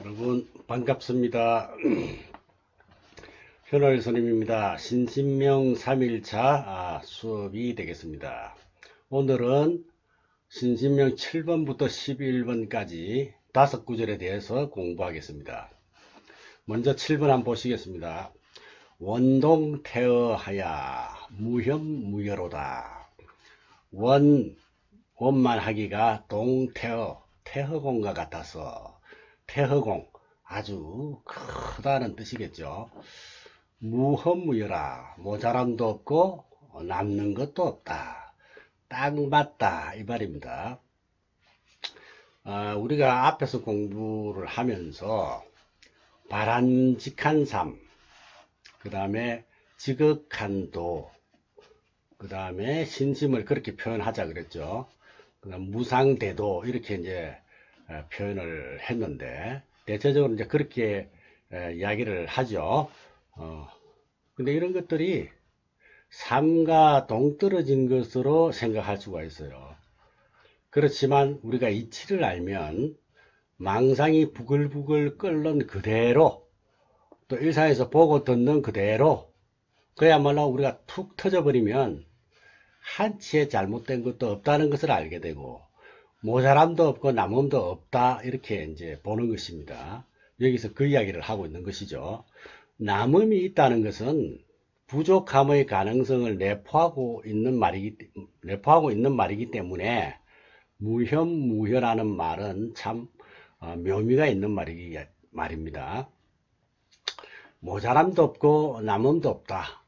여러분 반갑습니다. 현월 선임입니다. 신신명 3일차 수업이 되겠습니다. 오늘은 신신명 7번부터 11번까지 5구절에 대해서 공부하겠습니다. 먼저 7번 한번 보시겠습니다. 원동태어하야 무혐무여로다. 원만하기가 동태어 태허공과 같아서, 태허공 아주 크다는 뜻이겠죠. 무허무여라, 모자람도 없고 남는 것도 없다, 딱 맞다 이 말입니다. 우리가 앞에서 공부를 하면서 바람직한 삶, 그 다음에 지극한 도, 그 다음에 신심을 그렇게 표현하자 그랬죠. 그다음 무상대도 이렇게 이제 표현을 했는데, 대체적으로 이제 그렇게 이야기를 하죠. 근데 이런 것들이 삶과 동떨어진 것으로 생각할 수가 있어요. 그렇지만 우리가 이치를 알면 망상이 부글부글 끓는 그대로, 또 일상에서 보고 듣는 그대로, 그야말로 우리가 툭 터져버리면 한치의 잘못된 것도 없다는 것을 알게 되고, 모자람도 없고 남음도 없다 이렇게 이제 보는 것입니다. 여기서 그 이야기를 하고 있는 것이죠. 남음이 있다는 것은 부족함의 가능성을 내포하고 있는 말이기 때문에 무혐무여라는 말은 참 묘미가 있는 말입니다. 모자람도 없고 남음도 없다.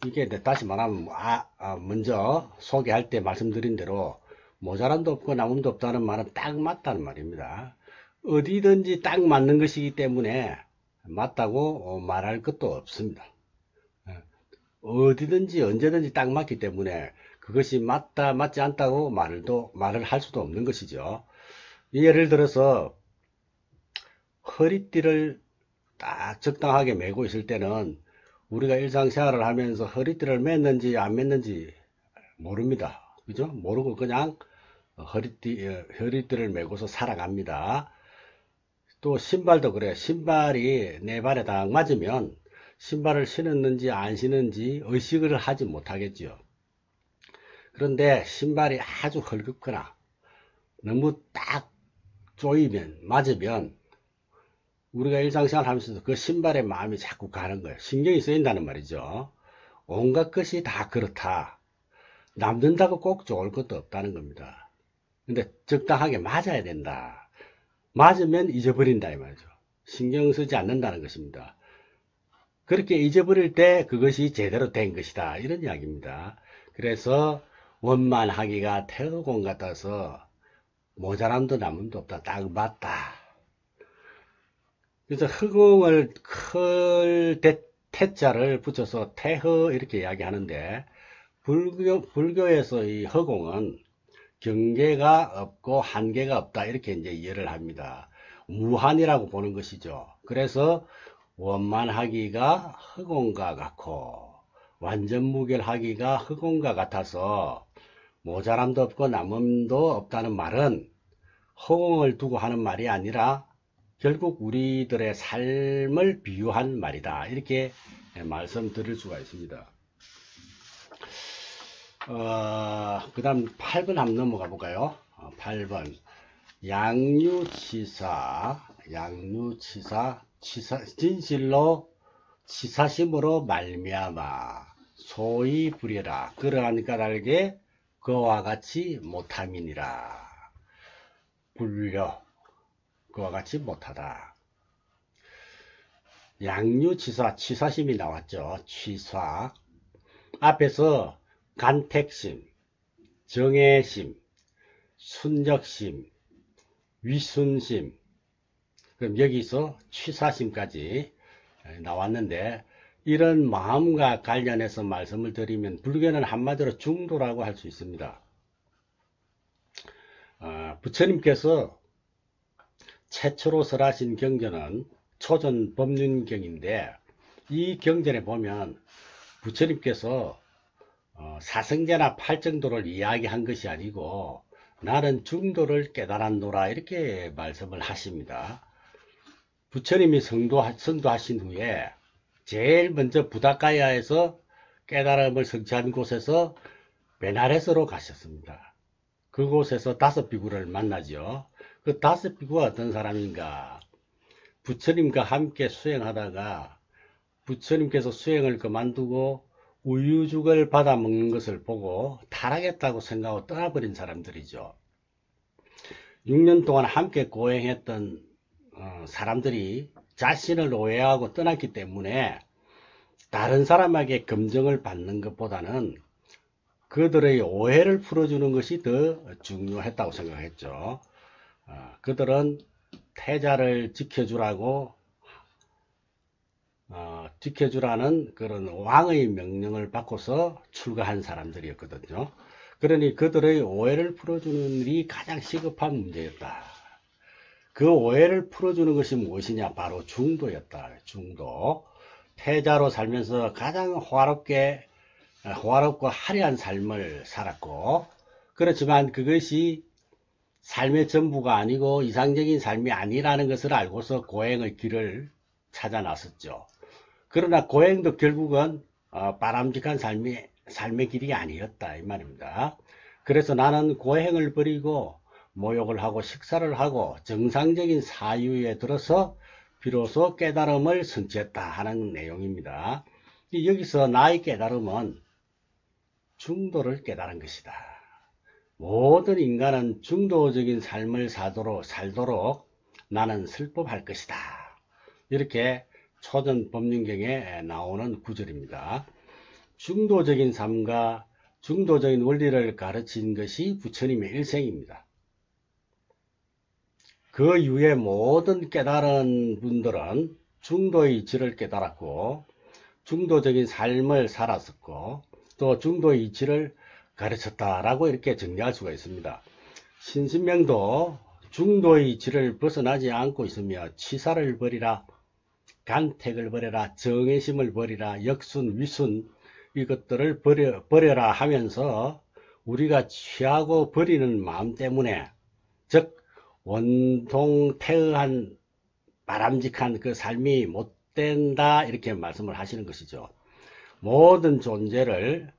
이게 다시 말하면 먼저 소개할 때 말씀드린 대로 모자람도 없고 남음도 없다는 말은 딱 맞다는 말입니다. 어디든지 딱 맞는 것이기 때문에 맞다고 말할 것도 없습니다. 어디든지 언제든지 딱 맞기 때문에 그것이 맞다 맞지 않다고 말을 할 수도 없는 것이죠. 예를 들어서 허리띠를 딱 적당하게 매고 있을 때는 우리가 일상생활을 하면서 허리띠를 맸는지 안 맸는지 모릅니다. 그죠? 모르고 그냥 허리띠를 매고서 살아갑니다. 또 신발도 그래. 신발이 내 발에 딱 맞으면 신발을 신었는지 안 신었는지 의식을 하지 못하겠죠. 그런데 신발이 아주 헐겁거나 너무 딱 맞으면 우리가 일상생활 하면서 그 신발에 마음이 자꾸 가는 거예요. 신경이 쓰인다는 말이죠. 온갖 것이 다 그렇다. 남는다고 꼭 좋을 것도 없다는 겁니다. 근데 적당하게 맞아야 된다. 맞으면 잊어버린다 이 말이죠. 신경 쓰지 않는다는 것입니다. 그렇게 잊어버릴 때 그것이 제대로 된 것이다, 이런 이야기입니다. 그래서 원만하기가 태어공 같아서 모자람도 남음도 없다, 딱 맞다. 그래서 허공을 클 태자를 붙여서 태허 이렇게 이야기하는데, 불교에서 이 허공은 경계가 없고 한계가 없다 이렇게 이제 이해를 합니다. 무한이라고 보는 것이죠. 그래서 원만하기가 허공과 같고 완전무결하기가 허공과 같아서 모자람도 없고 남음도 없다는 말은 허공을 두고 하는 말이 아니라 결국 우리들의 삶을 비유한 말이다, 이렇게 말씀드릴 수가 있습니다. 그 다음 8번 한번 넘어가 볼까요? 8번 양유치사 진실로 치사심으로 말미암아 소위 부려라. 그러한 까닭에 그와 같이 못함이니라. 불려 그와 같이 못하다. 양유치사, 치사심이 나왔죠. 치사. 앞에서 간택심, 정애심, 순적심, 위순심, 그럼 여기서 취사심까지 나왔는데, 이런 마음과 관련해서 말씀을 드리면 불교는 한마디로 중도라고 할 수 있습니다. 부처님께서 최초로 설하신 경전은 초전 법륜경인데, 이 경전에 보면 부처님께서 사성제나 팔정도를 이야기한 것이 아니고 나는 중도를 깨달았노라 이렇게 말씀을 하십니다. 부처님이 성도하신 후에 제일 먼저 부다가야에서 깨달음을 성취한 곳에서 베나레스로 가셨습니다. 그곳에서 5비구를 만나죠. 그 5비구가 어떤 사람인가? 부처님과 함께 수행하다가 부처님께서 수행을 그만두고 우유죽을 받아 먹는 것을 보고 타락했다고 생각하고 떠나버린 사람들이죠. 6년 동안 함께 고행했던 사람들이 자신을 오해하고 떠났기 때문에 다른 사람에게 검증을 받는 것보다는 그들의 오해를 풀어주는 것이 더 중요했다고 생각했죠. 그들은 태자를 지켜주라는 그런 왕의 명령을 받고서 출가한 사람들이었거든요. 그러니 그들의 오해를 풀어주는 일이 가장 시급한 문제였다. 그 오해를 풀어주는 것이 무엇이냐? 바로 중도였다. 중도. 태자로 살면서 가장 호화롭고 화려한 삶을 살았고, 그렇지만 그것이 삶의 전부가 아니고 이상적인 삶이 아니라는 것을 알고서 고행의 길을 찾아 나섰죠. 그러나 고행도 결국은 바람직한 삶의 길이 아니었다 이 말입니다. 그래서 나는 고행을 버리고 모욕을 하고 식사를 하고 정상적인 사유에 들어서 비로소 깨달음을 성취했다 하는 내용입니다. 여기서 나의 깨달음은 중도를 깨달은 것이다. 모든 인간은 중도적인 삶을 살도록 나는 설법할 것이다. 이렇게 초전 법륜경에 나오는 구절입니다. 중도적인 삶과 중도적인 원리를 가르친 것이 부처님의 일생입니다. 그 이후에 모든 깨달은 분들은 중도의 이치를 깨달았고 중도적인 삶을 살았었고 또 중도의 이치를 가르쳤다라고 이렇게 정리할 수가 있습니다. 신신명도 중도의 이치를 벗어나지 않고 있으며 치사를 버리라, 간택을 버려라, 정의심을 버리라, 역순, 위순 이것들을 버려라 하면서 우리가 취하고 버리는 마음 때문에 즉 원통태의한 바람직한 그 삶이 못 된다 이렇게 말씀을 하시는 것이죠. 모든 존재를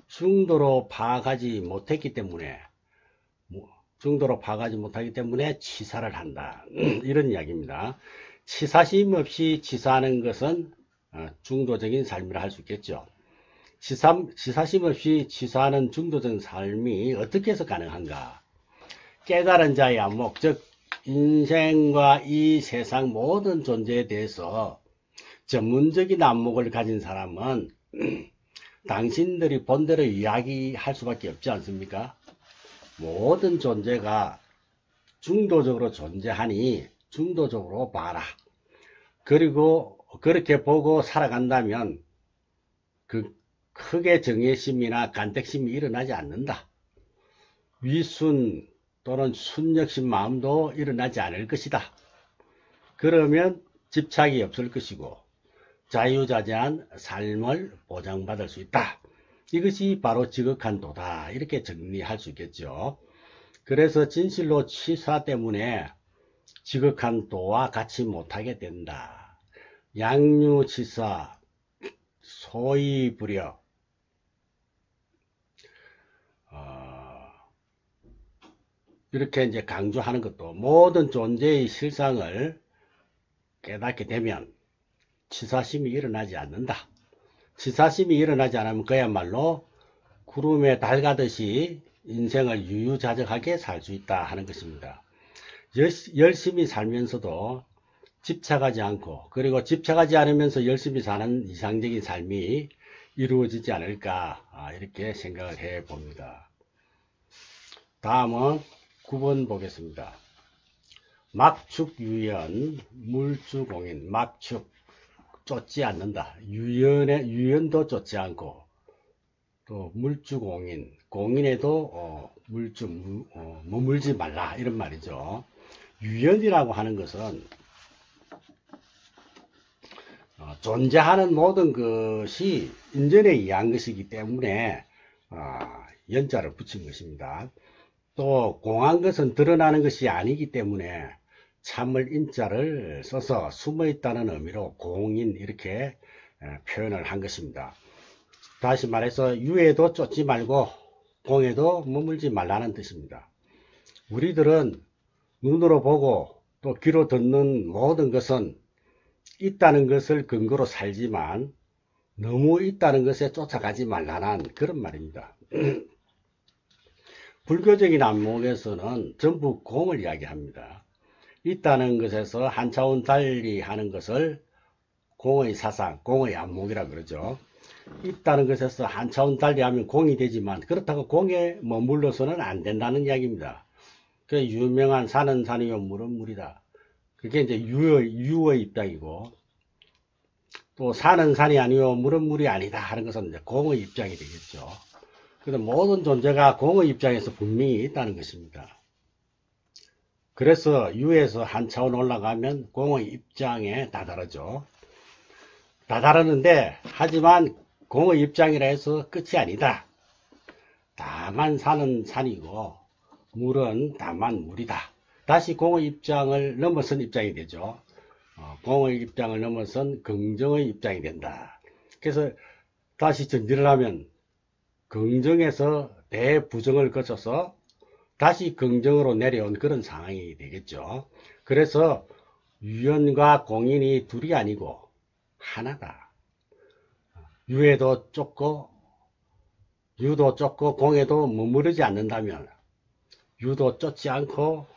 중도로 파악하지 못하기 때문에 치사를 한다 이런 이야기입니다. 치사심 없이 치사하는 것은 중도적인 삶이라 할 수 있겠죠. 치사심 없이 치사하는 중도적인 삶이 어떻게 해서 가능한가? 깨달은 자의 안목, 즉 인생과 이 세상 모든 존재에 대해서 전문적인 안목을 가진 사람은 당신들이 본대로 이야기할 수밖에 없지 않습니까? 모든 존재가 중도적으로 존재하니 중도적으로 봐라. 그리고 그렇게 보고 살아간다면 그 크게 정예심이나 간택심이 일어나지 않는다. 위순 또는 순력심 마음도 일어나지 않을 것이다. 그러면 집착이 없을 것이고 자유자재한 삶을 보장받을 수 있다. 이것이 바로 지극한 도다. 이렇게 정리할 수 있겠죠. 그래서 진실로 치사 때문에 지극한 도와 같이 못하게 된다. 양유치사, 소위불여, 이렇게 이제 강조하는 것도 모든 존재의 실상을 깨닫게 되면 치사심이 일어나지 않는다. 치사심이 일어나지 않으면 그야말로 구름에 달 가듯이 인생을 유유자적하게 살 수 있다 하는 것입니다. 열심히 살면서도 집착하지 않고 그리고 집착하지 않으면서 열심히 사는 이상적인 삶이 이루어지지 않을까 이렇게 생각을 해 봅니다. 다음은 9번 보겠습니다. 막축유연 물주공인. 막축 쫓지 않는다. 유연도 쫓지 않고 또 물주공인, 공인에도 머물지 말라 이런 말이죠. 유연이라고 하는 것은 존재하는 모든 것이 인전에 의한 것이기 때문에 연자를 붙인 것입니다. 또 공한 것은 드러나는 것이 아니기 때문에 참을 인자를 써서 숨어 있다는 의미로 공인 이렇게 표현을 한 것입니다. 다시 말해서 유에도 쫓지 말고 공에도 머물지 말라는 뜻입니다. 우리들은 눈으로 보고 또 귀로 듣는 모든 것은 있다는 것을 근거로 살지만 너무 있다는 것에 쫓아가지 말라는 그런 말입니다. 불교적인 안목에서는 전부 공을 이야기합니다. 있다는 것에서 한 차원 달리 하는 것을 공의 사상, 공의 안목이라 그러죠. 있다는 것에서 한 차원 달리 하면 공이 되지만 그렇다고 공에 머물러서는 안 된다는 이야기입니다. 그 유명한 산은 산이요 물은 물이다. 그게 이제 유의 입장이고, 또 산은 산이 아니요 물은 물이 아니다 하는 것은 이제 공의 입장이 되겠죠. 그래서 모든 존재가 공의 입장에서 분명히 있다는 것입니다. 그래서 유에서 한 차원 올라가면 공의 입장에 다다르죠. 다다르는데 하지만 공의 입장이라 해서 끝이 아니다. 다만 산은 산이고 물은 다만 물이다. 다시 공의 입장을 넘어선 입장이 되죠. 공의 입장을 넘어선 긍정의 입장이 된다. 그래서 다시 전제를 하면 긍정에서 대부정을 거쳐서 다시 긍정으로 내려온 그런 상황이 되겠죠. 그래서 유연과 공인이 둘이 아니고 하나다. 유에도 쫓고 유도 쫓고 공에도 머무르지 않는다면, 유도 쫓지 않고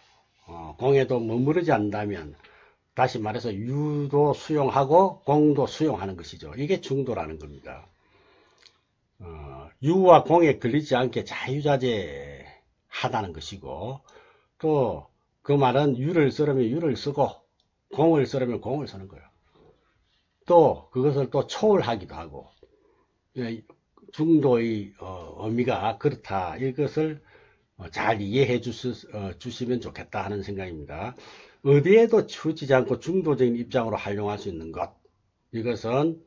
공에도 머무르지 않는다면, 다시 말해서 유도 수용하고 공도 수용하는 것이죠. 이게 중도라는 겁니다. 유와 공에 걸리지 않게 자유자재하다는 것이고, 또 그 말은 유를 쓰려면 유를 쓰고 공을 쓰려면 공을 쓰는 거예요. 또 그것을 또 초월하기도 하고, 중도의 의미가 그렇다. 이것을 잘 이해해 주시면 좋겠다 하는 생각입니다. 어디에도 치우치지 않고 중도적인 입장으로 활용할 수 있는 것, 이것은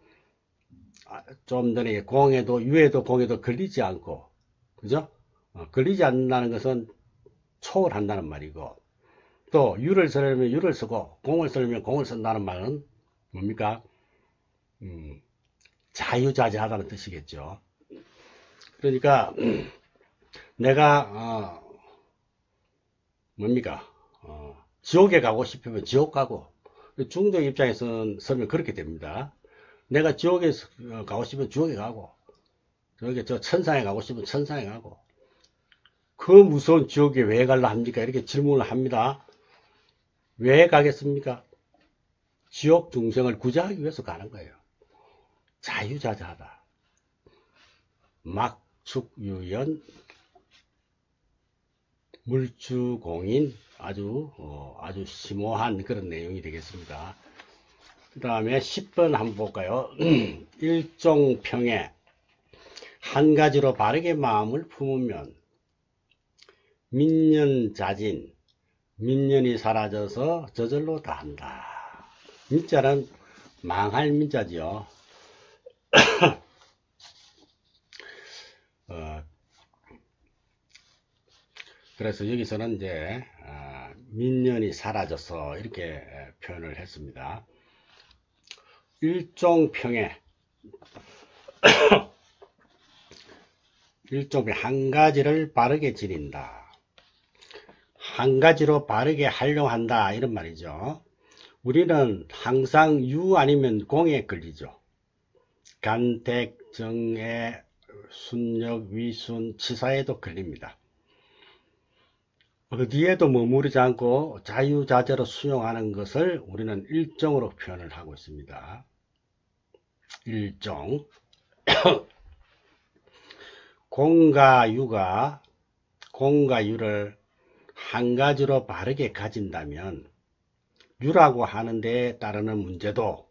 좀 전에 공에도 유에도 공에도 걸리지 않고, 그죠? 걸리지 않는다는 것은 초월한다는 말이고, 또 유를 쓰려면 유를 쓰고 공을 쓰려면 공을 쓴다는 말은 뭡니까? 자유자재하다는 뜻이겠죠. 그러니까 내가 뭡니까? 지옥에 가고 싶으면 지옥 가고, 중도 입장에서 서면 그렇게 됩니다. 내가 지옥에 가고 싶으면 지옥에 가고, 저기 저 천상에 가고 싶으면 천상에 가고, 그 무서운 지옥에 왜 갈라 합니까? 이렇게 질문을 합니다. 왜 가겠습니까? 지옥 중생을 구제하기 위해서 가는 거예요. 자유자재하다. 막축유연 물주공인, 아주 심오한 그런 내용이 되겠습니다. 그 다음에 10번 한번 볼까요? 일종평에 한 가지로 바르게 마음을 품으면 민년자진, 민년이 사라져서 저절로 다한다. 민자는 망할 민자지요. 그래서 여기서는 이제 민년이 사라져서 이렇게 표현을 했습니다. 일종평에 일종평 한 가지를 바르게 지닌다. 한 가지로 바르게 활용한다 이런 말이죠. 우리는 항상 유 아니면 공에 걸리죠. 간택, 정애, 순력, 위순, 치사에도 걸립니다. 어디에도 머무르지 않고 자유자재로 수용하는 것을 우리는 일종으로 표현을 하고 있습니다. 일종. 공과 유를 한 가지로 바르게 가진다면 유라고 하는 데 따르는 문제도,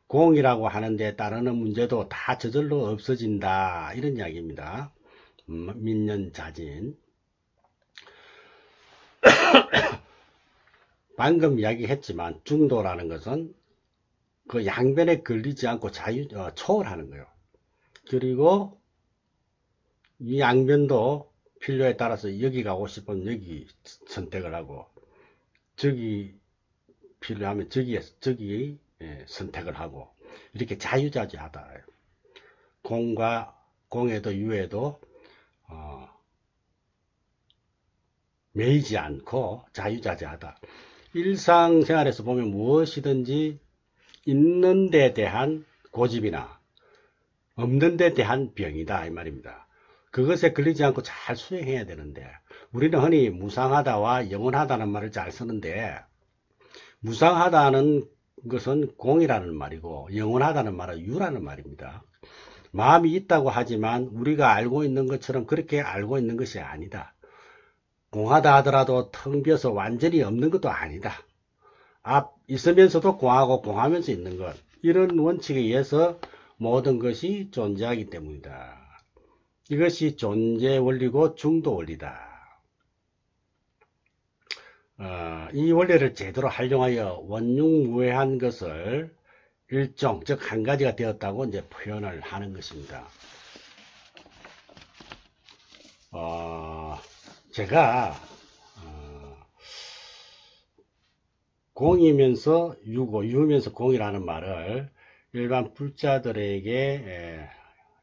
공이라고 하는 데 따르는 문제도 다 저절로 없어진다 이런 이야기입니다. 민년자진. 방금 이야기했지만 중도라는 것은 그 양변에 걸리지 않고 초월하는 거예요. 그리고 이 양변도 필요에 따라서 여기 가고 싶으면 여기 선택을 하고, 저기 필요하면 저기 선택을 하고, 이렇게 자유자재하다. 공에도 유에도 매이지 않고 자유자재하다. 일상생활에서 보면 무엇이든지 있는 데 대한 고집이나 없는 데 대한 병이다 이 말입니다. 그것에 걸리지 않고 잘 수행해야 되는데, 우리는 흔히 무상하다와 영원하다는 말을 잘 쓰는데, 무상하다는 것은 공이라는 말이고 영원하다는 말은 유라는 말입니다. 마음이 있다고 하지만 우리가 알고 있는 것처럼 그렇게 알고 있는 것이 아니다. 공하다 하더라도 텅 비어서 완전히 없는 것도 아니다. 있으면서도 공하고 공하면서 있는 것, 이런 원칙에 의해서 모든 것이 존재하기 때문이다. 이것이 존재 원리고 중도 원리다. 이 원리를 제대로 활용하여 원흉무회한 것을 일종, 즉 한 가지가 되었다고 이제 표현을 하는 것입니다. 제가 공이면서 유고 유면서 공이라는 말을 일반 불자들에게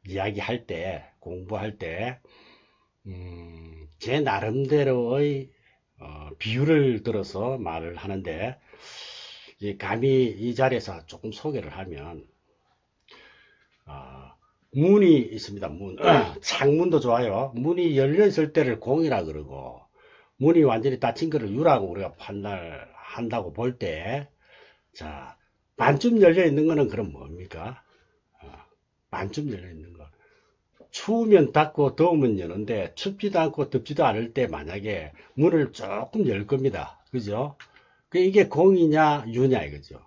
이야기할 때, 공부할 때 제 나름대로의 비유를 들어서 말을 하는데, 감히 이 자리에서 조금 소개를 하면, 문이 있습니다. 창문도 좋아요. 문이 열려 있을 때를 공이라 그러고, 문이 완전히 닫힌 거를 유라고 우리가 판단한다고 볼 때, 자, 반쯤 열려 있는 거는 그럼 뭡니까? 반쯤 열려 있는 거. 추우면 닫고 더우면 여는데, 춥지도 않고 덥지도 않을 때 만약에 문을 조금 열 겁니다. 그죠? 이게 공이냐 유냐 이거죠.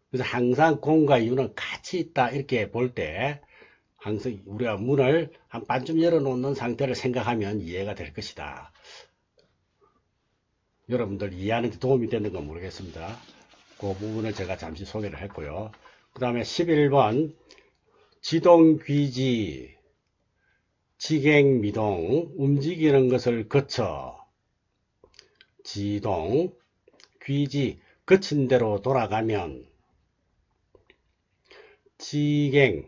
그래서 항상 공과 유는 같이 있다 이렇게 볼 때, 항상 우리가 문을 한 반쯤 열어놓는 상태를 생각하면 이해가 될 것이다. 여러분들 이해하는 데 도움이 되는 건 모르겠습니다. 그 부분을 제가 잠시 소개를 했고요. 그 다음에 11번 지동귀지, 지갱미동, 움직이는 것을 거쳐, 지동, 귀지, 거친 대로 돌아가면, 지갱,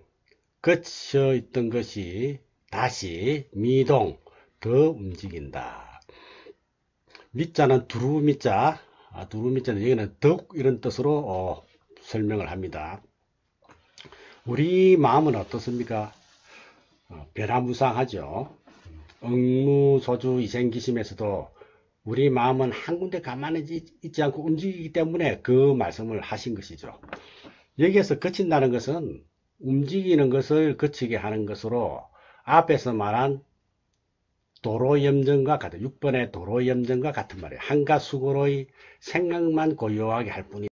거쳐 있던 것이 다시 미동, 더 움직인다. 미자는 두루미자, 두루미자는 여기는 더욱 이런 뜻으로 설명을 합니다. 우리 마음은 어떻습니까? 변화무쌍하죠. 응무소주 이생기심에서도 우리 마음은 한 군데 가만히 있지 않고 움직이기 때문에 그 말씀을 하신 것이죠. 여기에서 거친다는 것은 움직이는 것을 거치게 하는 것으로 앞에서 말한 도로염전과 같은, 6번의 도로염전과 같은 말이에요. 한가수고로의 생각만 고요하게 할 뿐이다.